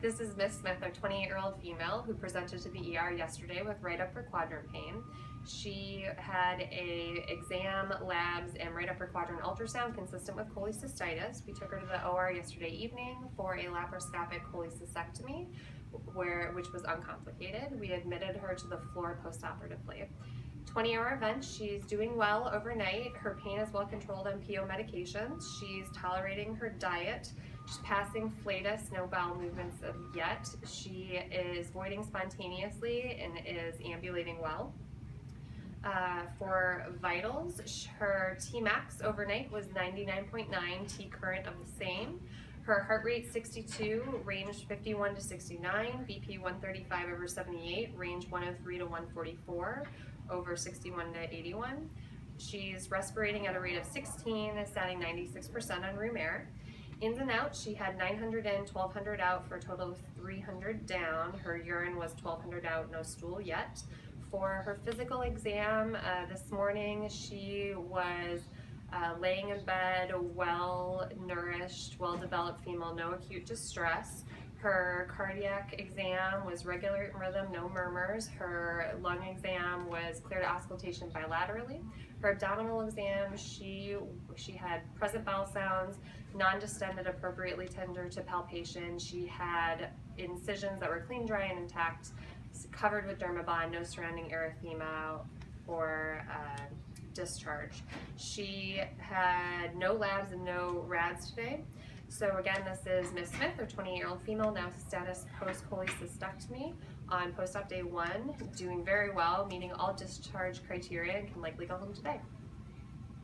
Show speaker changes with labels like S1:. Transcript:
S1: This is Miss Smith, a 28-year-old female who presented to the ER yesterday with right upper quadrant pain. She had a exam, labs, and right upper quadrant ultrasound consistent with cholecystitis. We took her to the OR yesterday evening for a laparoscopic cholecystectomy, which was uncomplicated. We admitted her to the floor postoperatively. 20-hour event, she's doing well overnight. Her pain is well controlled on PO medications. She's tolerating her diet. She's passing flatus, no bowel movements of yet. She is voiding spontaneously and is ambulating well. For vitals, her Tmax overnight was 99.9, T current of the same. Her heart rate 62, range 51 to 69, BP 135/78, range 103 to 144, over 61 to 81. She's respirating at a rate of 16, statting 96% on room air. Ins and outs, she had 900 in, 1200 out for a total of 300 down. Her urine was 1200 out, no stool yet. For her physical exam this morning, she was laying in bed, well nourished, well developed female, no acute distress. Her cardiac exam was regular in rhythm, no murmurs. Her lung exam was clear to auscultation bilaterally. Her abdominal exam, she had present bowel sounds, non-distended, appropriately tender to palpation. She had incisions that were clean, dry, and intact, covered with dermabond, no surrounding erythema or discharge. She had no labs and no rads today. So again, this is Miss Smith, her 28-year-old female, now status post-cholecystectomy on post-op day 1, doing very well, meeting all discharge criteria, and can likely go home today.